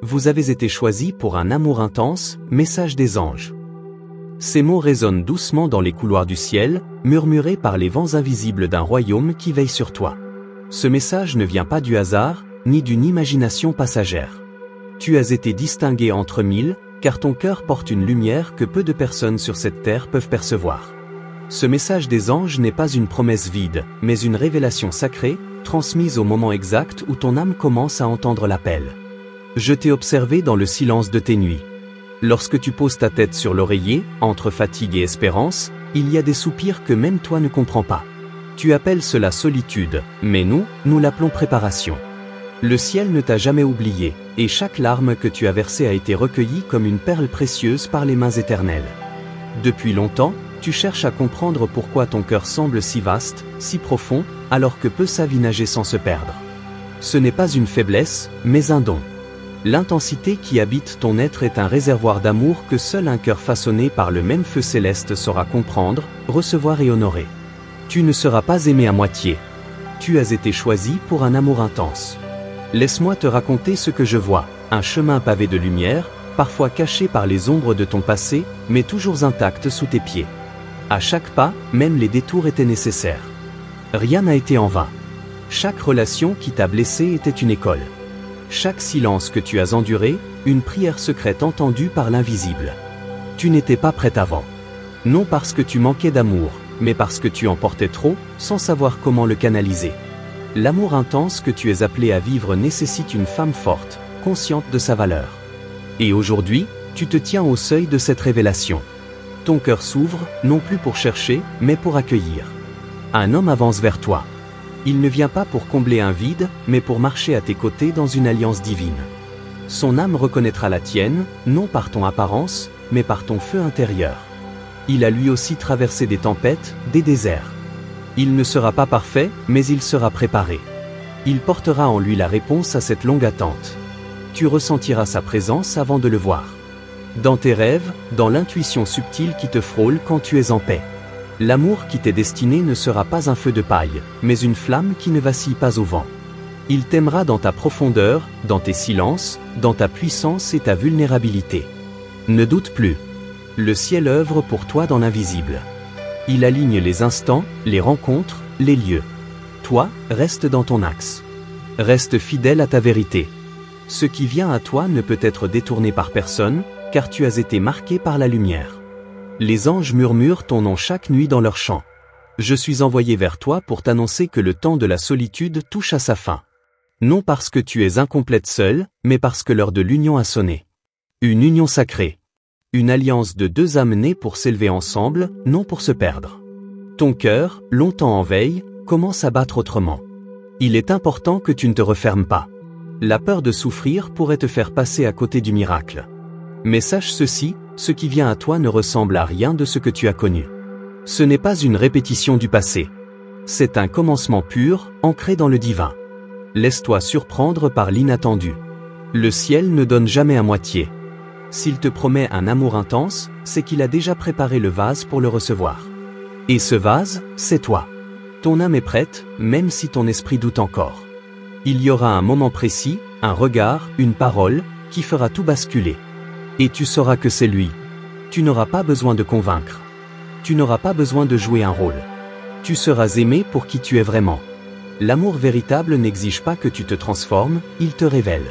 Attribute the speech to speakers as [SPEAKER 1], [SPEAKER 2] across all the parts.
[SPEAKER 1] Vous avez été choisi pour un amour intense, message des anges. Ces mots résonnent doucement dans les couloirs du ciel, murmurés par les vents invisibles d'un royaume qui veille sur toi. Ce message ne vient pas du hasard, ni d'une imagination passagère. Tu as été distingué entre mille, car ton cœur porte une lumière que peu de personnes sur cette terre peuvent percevoir. Ce message des anges n'est pas une promesse vide, mais une révélation sacrée, transmise au moment exact où ton âme commence à entendre l'appel. Je t'ai observé dans le silence de tes nuits. Lorsque tu poses ta tête sur l'oreiller, entre fatigue et espérance, il y a des soupirs que même toi ne comprends pas. Tu appelles cela solitude, mais nous l'appelons préparation. Le ciel ne t'a jamais oublié, et chaque larme que tu as versée a été recueillie comme une perle précieuse par les mains éternelles. Depuis longtemps, tu cherches à comprendre pourquoi ton cœur semble si vaste, si profond, alors que peu savent y nager sans se perdre. Ce n'est pas une faiblesse, mais un don. L'intensité qui habite ton être est un réservoir d'amour que seul un cœur façonné par le même feu céleste saura comprendre, recevoir et honorer. Tu ne seras pas aimé à moitié. Tu as été choisi pour un amour intense. Laisse-moi te raconter ce que je vois, un chemin pavé de lumière, parfois caché par les ombres de ton passé, mais toujours intact sous tes pieds. À chaque pas, même les détours étaient nécessaires. Rien n'a été en vain. Chaque relation qui t'a blessé était une école. Chaque silence que tu as enduré, une prière secrète entendue par l'invisible. Tu n'étais pas prêt avant. Non parce que tu manquais d'amour, mais parce que tu en portais trop, sans savoir comment le canaliser. L'amour intense que tu es appelé à vivre nécessite une femme forte, consciente de sa valeur. Et aujourd'hui, tu te tiens au seuil de cette révélation. Ton cœur s'ouvre, non plus pour chercher, mais pour accueillir. Un homme avance vers toi. Il ne vient pas pour combler un vide, mais pour marcher à tes côtés dans une alliance divine. Son âme reconnaîtra la tienne, non par ton apparence, mais par ton feu intérieur. Il a lui aussi traversé des tempêtes, des déserts. Il ne sera pas parfait, mais il sera préparé. Il portera en lui la réponse à cette longue attente. Tu ressentiras sa présence avant de le voir. Dans tes rêves, dans l'intuition subtile qui te frôle quand tu es en paix. L'amour qui t'est destiné ne sera pas un feu de paille, mais une flamme qui ne vacille pas au vent. Il t'aimera dans ta profondeur, dans tes silences, dans ta puissance et ta vulnérabilité. Ne doute plus. Le ciel œuvre pour toi dans l'invisible. Il aligne les instants, les rencontres, les lieux. Toi, reste dans ton axe. Reste fidèle à ta vérité. Ce qui vient à toi ne peut être détourné par personne, car tu as été marqué par la lumière. Les anges murmurent ton nom chaque nuit dans leur chant. Je suis envoyé vers toi pour t'annoncer que le temps de la solitude touche à sa fin. Non parce que tu es incomplète seule, mais parce que l'heure de l'union a sonné. Une union sacrée. Une alliance de deux âmes nées pour s'élever ensemble, non pour se perdre. Ton cœur, longtemps en veille, commence à battre autrement. Il est important que tu ne te refermes pas. La peur de souffrir pourrait te faire passer à côté du miracle. Mais sache ceci, ce qui vient à toi ne ressemble à rien de ce que tu as connu. Ce n'est pas une répétition du passé. C'est un commencement pur, ancré dans le divin. Laisse-toi surprendre par l'inattendu. Le ciel ne donne jamais à moitié. S'il te promet un amour intense, c'est qu'il a déjà préparé le vase pour le recevoir. Et ce vase, c'est toi. Ton âme est prête, même si ton esprit doute encore. Il y aura un moment précis, un regard, une parole, qui fera tout basculer. Et tu sauras que c'est lui. Tu n'auras pas besoin de convaincre. Tu n'auras pas besoin de jouer un rôle. Tu seras aimé pour qui tu es vraiment. L'amour véritable n'exige pas que tu te transformes, il te révèle.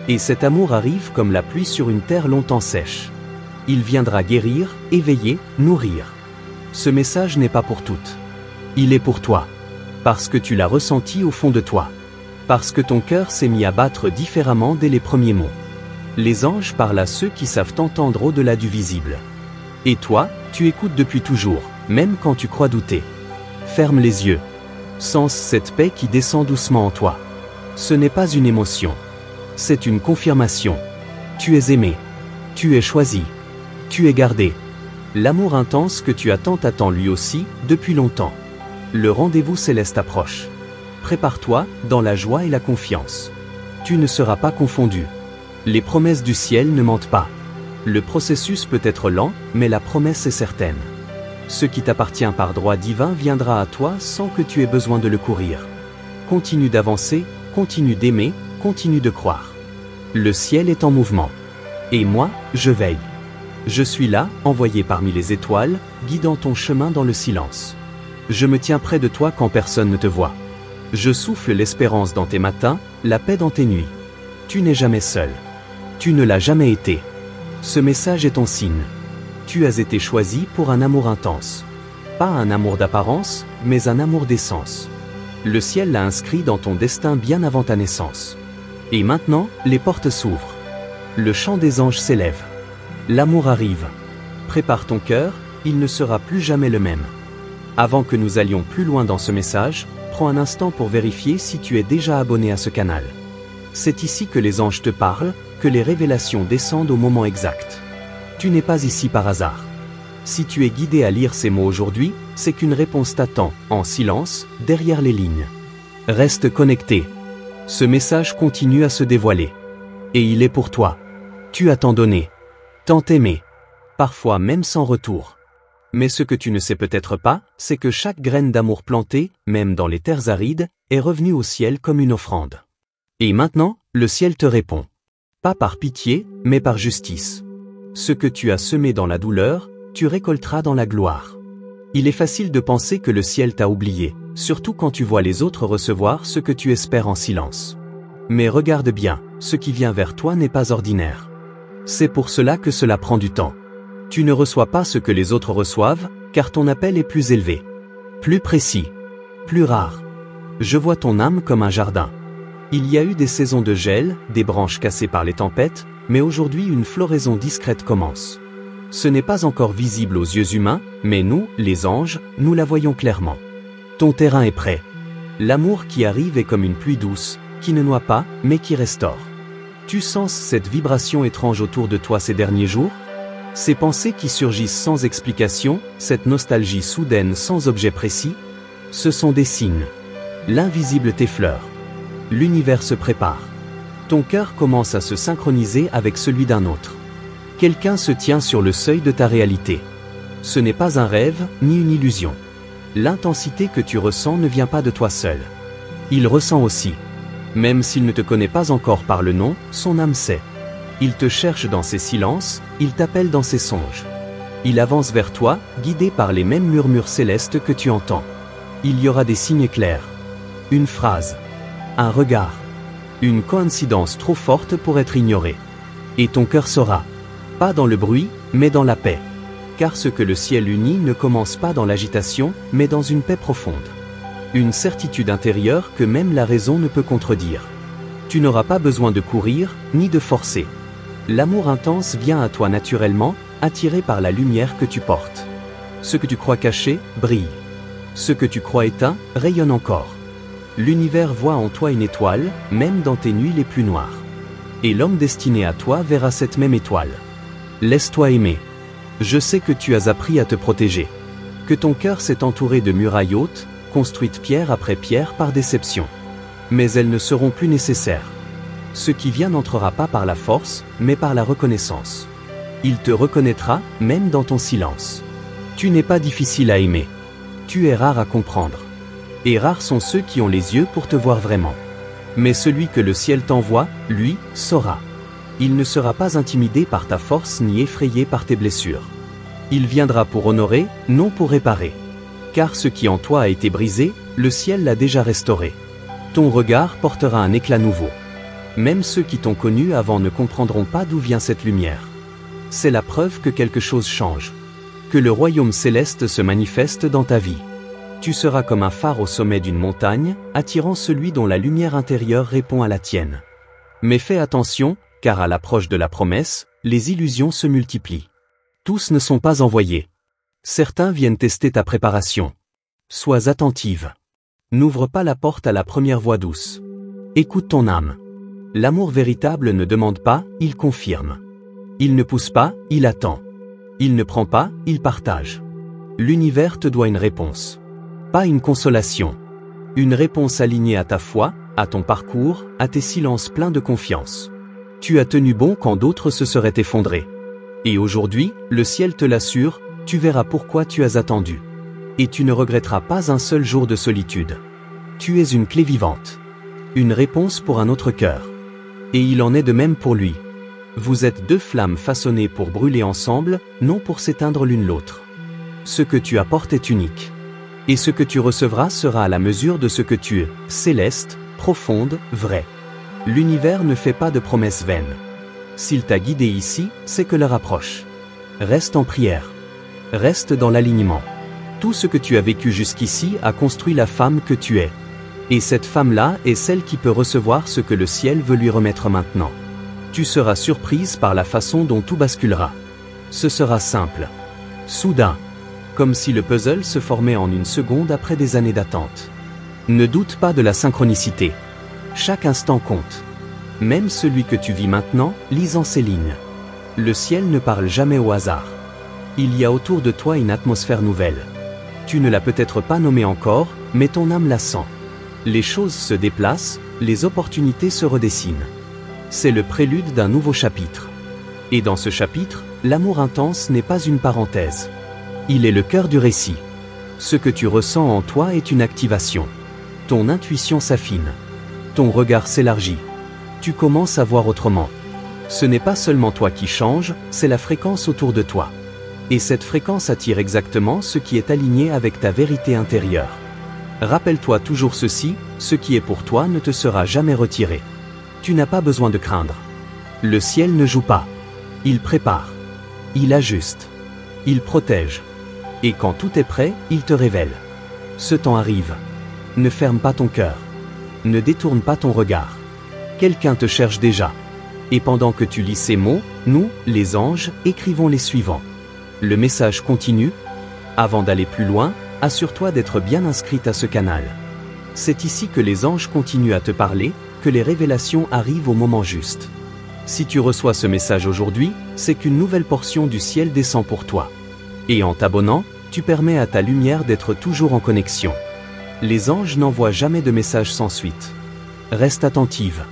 [SPEAKER 1] Et cet amour arrive comme la pluie sur une terre longtemps sèche. Il viendra guérir, éveiller, nourrir. Ce message n'est pas pour toutes. Il est pour toi. Parce que tu l'as ressenti au fond de toi. Parce que ton cœur s'est mis à battre différemment dès les premiers mots. Les anges parlent à ceux qui savent entendre au-delà du visible. Et toi, tu écoutes depuis toujours, même quand tu crois douter. Ferme les yeux. Sens cette paix qui descend doucement en toi. Ce n'est pas une émotion. C'est une confirmation. Tu es aimé. Tu es choisi. Tu es gardé. L'amour intense que tu attends t'attend lui aussi, depuis longtemps. Le rendez-vous céleste approche. Prépare-toi, dans la joie et la confiance. Tu ne seras pas confondu. Les promesses du ciel ne mentent pas. Le processus peut être lent, mais la promesse est certaine. Ce qui t'appartient par droit divin viendra à toi sans que tu aies besoin de le courir. Continue d'avancer, continue d'aimer, continue de croire. Le ciel est en mouvement. Et moi, je veille. Je suis là, envoyé parmi les étoiles, guidant ton chemin dans le silence. Je me tiens près de toi quand personne ne te voit. Je souffle l'espérance dans tes matins, la paix dans tes nuits. Tu n'es jamais seul. Tu ne l'as jamais été. Ce message est ton signe. Tu as été choisi pour un amour intense. Pas un amour d'apparence, mais un amour d'essence. Le ciel l'a inscrit dans ton destin bien avant ta naissance. Et maintenant, les portes s'ouvrent. Le chant des anges s'élève. L'amour arrive. Prépare ton cœur, il ne sera plus jamais le même. Avant que nous allions plus loin dans ce message, prends un instant pour vérifier si tu es déjà abonné à ce canal. C'est ici que les anges te parlent, que les révélations descendent au moment exact. Tu n'es pas ici par hasard. Si tu es guidé à lire ces mots aujourd'hui, c'est qu'une réponse t'attend, en silence, derrière les lignes. Reste connecté. Ce message continue à se dévoiler. Et il est pour toi. Tu as tant donné. Tant aimé. Parfois même sans retour. Mais ce que tu ne sais peut-être pas, c'est que chaque graine d'amour plantée, même dans les terres arides, est revenue au ciel comme une offrande. Et maintenant, le ciel te répond. Pas par pitié, mais par justice. Ce que tu as semé dans la douleur, tu récolteras dans la gloire. Il est facile de penser que le ciel t'a oublié, surtout quand tu vois les autres recevoir ce que tu espères en silence. Mais regarde bien, ce qui vient vers toi n'est pas ordinaire. C'est pour cela que cela prend du temps. Tu ne reçois pas ce que les autres reçoivent, car ton appel est plus élevé, plus précis, plus rare. Je vois ton âme comme un jardin. Il y a eu des saisons de gel, des branches cassées par les tempêtes, mais aujourd'hui une floraison discrète commence. Ce n'est pas encore visible aux yeux humains, mais nous, les anges, nous la voyons clairement. Ton terrain est prêt. L'amour qui arrive est comme une pluie douce, qui ne noie pas, mais qui restaure. Tu sens cette vibration étrange autour de toi ces derniers jours? Ces pensées qui surgissent sans explication, cette nostalgie soudaine sans objet précis? Ce sont des signes. L'invisible t'effleure. L'univers se prépare. Ton cœur commence à se synchroniser avec celui d'un autre. Quelqu'un se tient sur le seuil de ta réalité. Ce n'est pas un rêve, ni une illusion. L'intensité que tu ressens ne vient pas de toi seul. Il ressent aussi. Même s'il ne te connaît pas encore par le nom, son âme sait. Il te cherche dans ses silences, il t'appelle dans ses songes. Il avance vers toi, guidé par les mêmes murmures célestes que tu entends. Il y aura des signes clairs. Une phrase. Un regard. Une coïncidence trop forte pour être ignorée. Et ton cœur saura. Pas dans le bruit, mais dans la paix. Car ce que le ciel unit ne commence pas dans l'agitation, mais dans une paix profonde. Une certitude intérieure que même la raison ne peut contredire. Tu n'auras pas besoin de courir, ni de forcer. L'amour intense vient à toi naturellement, attiré par la lumière que tu portes. Ce que tu crois caché, brille. Ce que tu crois éteint, rayonne encore. L'univers voit en toi une étoile, même dans tes nuits les plus noires. Et l'homme destiné à toi verra cette même étoile. Laisse-toi aimer. Je sais que tu as appris à te protéger. Que ton cœur s'est entouré de murailles hautes, construites pierre après pierre par déception. Mais elles ne seront plus nécessaires. Ce qui vient n'entrera pas par la force, mais par la reconnaissance. Il te reconnaîtra, même dans ton silence. Tu n'es pas difficile à aimer. Tu es rare à comprendre. Et rares sont ceux qui ont les yeux pour te voir vraiment. Mais celui que le ciel t'envoie, lui, saura. Il ne sera pas intimidé par ta force ni effrayé par tes blessures. Il viendra pour honorer, non pour réparer. Car ce qui en toi a été brisé, le ciel l'a déjà restauré. Ton regard portera un éclat nouveau. Même ceux qui t'ont connu avant ne comprendront pas d'où vient cette lumière. C'est la preuve que quelque chose change. Que le royaume céleste se manifeste dans ta vie. Tu seras comme un phare au sommet d'une montagne, attirant celui dont la lumière intérieure répond à la tienne. Mais fais attention, car à l'approche de la promesse, les illusions se multiplient. Tous ne sont pas envoyés. Certains viennent tester ta préparation. Sois attentive. N'ouvre pas la porte à la première voix douce. Écoute ton âme. L'amour véritable ne demande pas, il confirme. Il ne pousse pas, il attend. Il ne prend pas, il partage. L'univers te doit une réponse. Pas une consolation. Une réponse alignée à ta foi, à ton parcours, à tes silences pleins de confiance. Tu as tenu bon quand d'autres se seraient effondrés. Et aujourd'hui, le ciel te l'assure, tu verras pourquoi tu as attendu. Et tu ne regretteras pas un seul jour de solitude. Tu es une clé vivante. Une réponse pour un autre cœur. Et il en est de même pour lui. Vous êtes deux flammes façonnées pour brûler ensemble, non pour s'éteindre l'une l'autre. Ce que tu apportes est unique. Et ce que tu recevras sera à la mesure de ce que tu es, céleste, profonde, vrai. L'univers ne fait pas de promesses vaines. S'il t'a guidé ici, c'est que l'heure approche. Reste en prière. Reste dans l'alignement. Tout ce que tu as vécu jusqu'ici a construit la femme que tu es. Et cette femme-là est celle qui peut recevoir ce que le ciel veut lui remettre maintenant. Tu seras surprise par la façon dont tout basculera. Ce sera simple. Soudain. Comme si le puzzle se formait en une seconde après des années d'attente. Ne doute pas de la synchronicité. Chaque instant compte. Même celui que tu vis maintenant, lisant ces lignes. Le ciel ne parle jamais au hasard. Il y a autour de toi une atmosphère nouvelle. Tu ne l'as peut-être pas nommée encore, mais ton âme la sent. Les choses se déplacent, les opportunités se redessinent. C'est le prélude d'un nouveau chapitre. Et dans ce chapitre, l'amour intense n'est pas une parenthèse. Il est le cœur du récit. Ce que tu ressens en toi est une activation. Ton intuition s'affine. Ton regard s'élargit. Tu commences à voir autrement. Ce n'est pas seulement toi qui changes, c'est la fréquence autour de toi. Et cette fréquence attire exactement ce qui est aligné avec ta vérité intérieure. Rappelle-toi toujours ceci, ce qui est pour toi ne te sera jamais retiré. Tu n'as pas besoin de craindre. Le ciel ne joue pas. Il prépare. Il ajuste. Il protège. Et quand tout est prêt, il te révèle. Ce temps arrive. Ne ferme pas ton cœur. Ne détourne pas ton regard. Quelqu'un te cherche déjà. Et pendant que tu lis ces mots, nous, les anges, écrivons les suivants. Le message continue. Avant d'aller plus loin, assure-toi d'être bien inscrite à ce canal. C'est ici que les anges continuent à te parler, que les révélations arrivent au moment juste. Si tu reçois ce message aujourd'hui, c'est qu'une nouvelle portion du ciel descend pour toi. Et en t'abonnant, tu permets à ta lumière d'être toujours en connexion. Les anges n'envoient jamais de message sans suite. Reste attentive.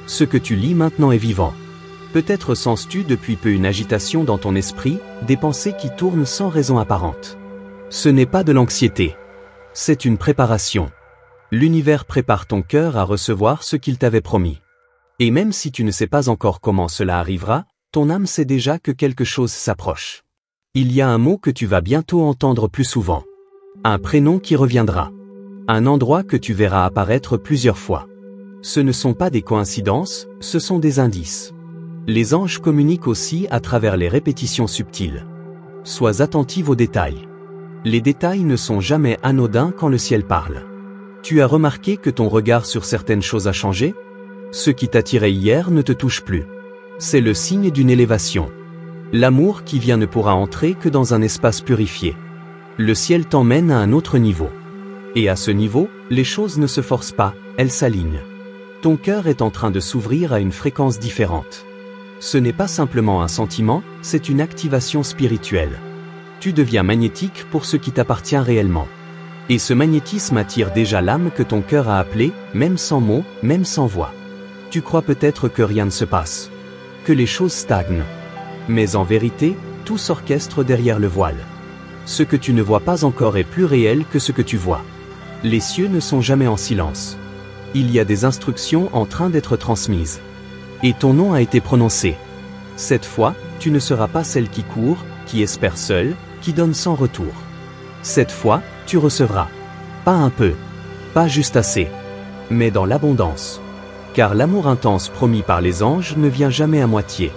[SPEAKER 1] Ce que tu lis maintenant est vivant. Peut-être sens-tu depuis peu une agitation dans ton esprit, des pensées qui tournent sans raison apparente. Ce n'est pas de l'anxiété. C'est une préparation. L'univers prépare ton cœur à recevoir ce qu'il t'avait promis. Et même si tu ne sais pas encore comment cela arrivera, ton âme sait déjà que quelque chose s'approche. Il y a un mot que tu vas bientôt entendre plus souvent. Un prénom qui reviendra. Un endroit que tu verras apparaître plusieurs fois. Ce ne sont pas des coïncidences, ce sont des indices. Les anges communiquent aussi à travers les répétitions subtiles. Sois attentive aux détails. Les détails ne sont jamais anodins quand le ciel parle. Tu as remarqué que ton regard sur certaines choses a changé? Ce qui t'attirait hier ne te touche plus. C'est le signe d'une élévation. L'amour qui vient ne pourra entrer que dans un espace purifié. Le ciel t'emmène à un autre niveau. Et à ce niveau, les choses ne se forcent pas, elles s'alignent. Ton cœur est en train de s'ouvrir à une fréquence différente. Ce n'est pas simplement un sentiment, c'est une activation spirituelle. Tu deviens magnétique pour ce qui t'appartient réellement. Et ce magnétisme attire déjà l'âme que ton cœur a appelée, même sans mots, même sans voix. Tu crois peut-être que rien ne se passe, que les choses stagnent. Mais en vérité, tout s'orchestre derrière le voile. Ce que tu ne vois pas encore est plus réel que ce que tu vois. Les cieux ne sont jamais en silence. Il y a des instructions en train d'être transmises. Et ton nom a été prononcé. Cette fois, tu ne seras pas celle qui court, qui espère seule, qui donne sans retour. Cette fois, tu recevras. Pas un peu. Pas juste assez. Mais dans l'abondance. Car l'amour intense promis par les anges ne vient jamais à moitié.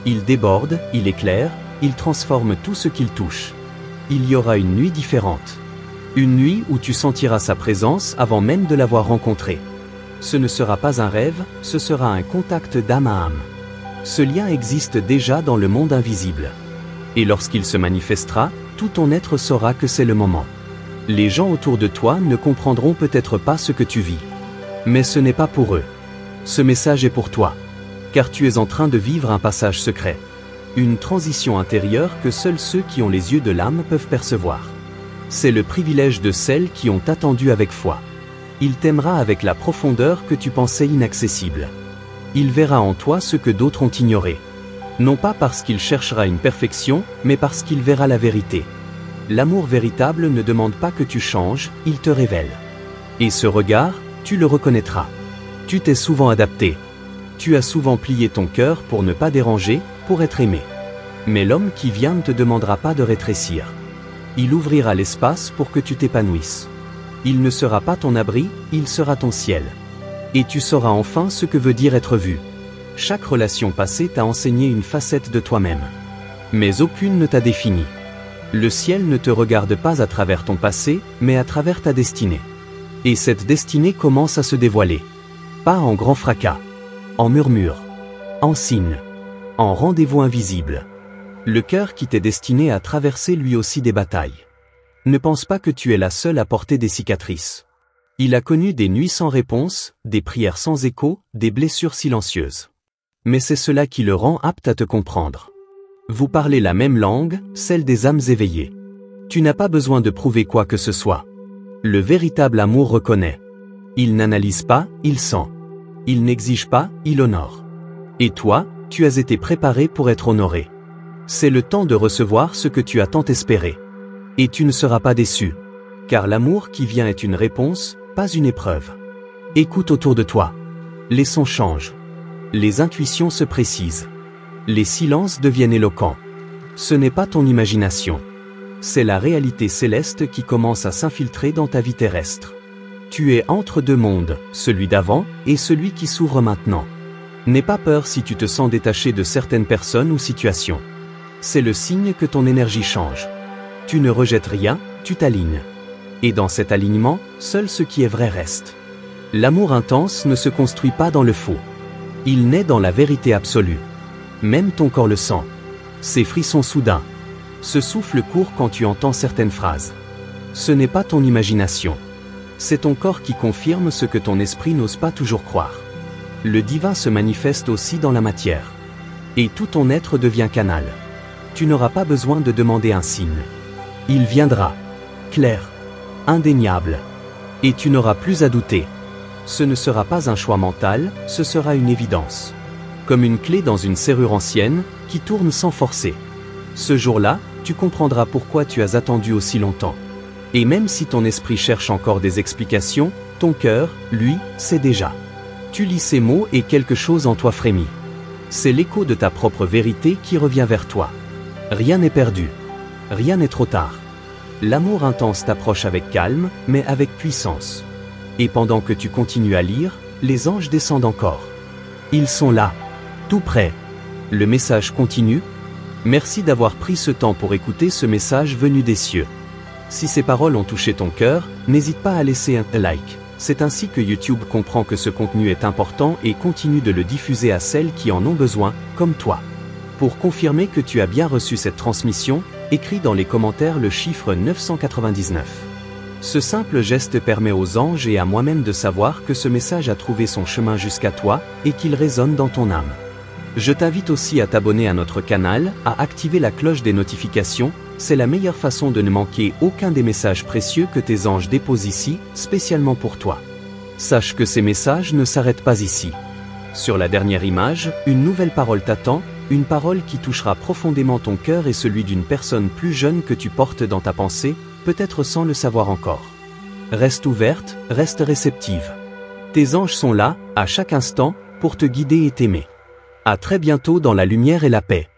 [SPEAKER 1] Il déborde, il éclaire, il transforme tout ce qu'il touche. Il y aura une nuit différente. Une nuit où tu sentiras sa présence avant même de l'avoir rencontré. Ce ne sera pas un rêve, ce sera un contact d'âme à âme. Ce lien existe déjà dans le monde invisible. Et lorsqu'il se manifestera, tout ton être saura que c'est le moment. Les gens autour de toi ne comprendront peut-être pas ce que tu vis. Mais ce n'est pas pour eux. Ce message est pour toi. Car tu es en train de vivre un passage secret. Une transition intérieure que seuls ceux qui ont les yeux de l'âme peuvent percevoir. C'est le privilège de celles qui ont attendu avec foi. Il t'aimera avec la profondeur que tu pensais inaccessible. Il verra en toi ce que d'autres ont ignoré. Non pas parce qu'il cherchera une perfection, mais parce qu'il verra la vérité. L'amour véritable ne demande pas que tu changes, il te révèle. Et ce regard, tu le reconnaîtras. Tu t'es souvent adapté. Tu as souvent plié ton cœur pour ne pas déranger, pour être aimé. Mais l'homme qui vient ne te demandera pas de rétrécir. Il ouvrira l'espace pour que tu t'épanouisses. Il ne sera pas ton abri, il sera ton ciel. Et tu sauras enfin ce que veut dire être vu. Chaque relation passée t'a enseigné une facette de toi-même. Mais aucune ne t'a défini. Le ciel ne te regarde pas à travers ton passé, mais à travers ta destinée. Et cette destinée commence à se dévoiler. Pas en grand fracas, en murmure, en signe, en rendez-vous invisible. Le cœur qui t'est destiné à traverser lui aussi des batailles. Ne pense pas que tu es la seule à porter des cicatrices. Il a connu des nuits sans réponse, des prières sans écho, des blessures silencieuses. Mais c'est cela qui le rend apte à te comprendre. Vous parlez la même langue, celle des âmes éveillées. Tu n'as pas besoin de prouver quoi que ce soit. Le véritable amour reconnaît. Il n'analyse pas, il sent. Il n'exige pas, il honore. Et toi, tu as été préparé pour être honoré. C'est le temps de recevoir ce que tu as tant espéré. Et tu ne seras pas déçu. Car l'amour qui vient est une réponse, pas une épreuve. Écoute autour de toi. Les sons changent. Les intuitions se précisent. Les silences deviennent éloquents. Ce n'est pas ton imagination. C'est la réalité céleste qui commence à s'infiltrer dans ta vie terrestre. Tu es entre deux mondes, celui d'avant et celui qui s'ouvre maintenant. N'aie pas peur si tu te sens détaché de certaines personnes ou situations. C'est le signe que ton énergie change. Tu ne rejettes rien, tu t'alignes. Et dans cet alignement, seul ce qui est vrai reste. L'amour intense ne se construit pas dans le faux. Il naît dans la vérité absolue. Même ton corps le sent. Ces frissons soudains. Ce souffle court quand tu entends certaines phrases. Ce n'est pas ton imagination. C'est ton corps qui confirme ce que ton esprit n'ose pas toujours croire. Le divin se manifeste aussi dans la matière. Et tout ton être devient canal. Tu n'auras pas besoin de demander un signe. Il viendra. Clair. Indéniable. Et tu n'auras plus à douter. Ce ne sera pas un choix mental, ce sera une évidence. Comme une clé dans une serrure ancienne, qui tourne sans forcer. Ce jour-là, tu comprendras pourquoi tu as attendu aussi longtemps. Et même si ton esprit cherche encore des explications, ton cœur, lui, sait déjà. Tu lis ces mots et quelque chose en toi frémit. C'est l'écho de ta propre vérité qui revient vers toi. Rien n'est perdu. Rien n'est trop tard. L'amour intense t'approche avec calme, mais avec puissance. Et pendant que tu continues à lire, les anges descendent encore. Ils sont là, tout près. Le message continue. Merci d'avoir pris ce temps pour écouter ce message venu des cieux. Si ces paroles ont touché ton cœur, n'hésite pas à laisser un like. C'est ainsi que YouTube comprend que ce contenu est important et continue de le diffuser à celles qui en ont besoin, comme toi. Pour confirmer que tu as bien reçu cette transmission, écris dans les commentaires le chiffre 999. Ce simple geste permet aux anges et à moi-même de savoir que ce message a trouvé son chemin jusqu'à toi et qu'il résonne dans ton âme. Je t'invite aussi à t'abonner à notre canal, à activer la cloche des notifications, c'est la meilleure façon de ne manquer aucun des messages précieux que tes anges déposent ici, spécialement pour toi. Sache que ces messages ne s'arrêtent pas ici. Sur la dernière image, une nouvelle parole t'attend, une parole qui touchera profondément ton cœur et celui d'une personne plus jeune que tu portes dans ta pensée, peut-être sans le savoir encore. Reste ouverte, reste réceptive. Tes anges sont là, à chaque instant, pour te guider et t'aimer. À très bientôt dans la lumière et la paix.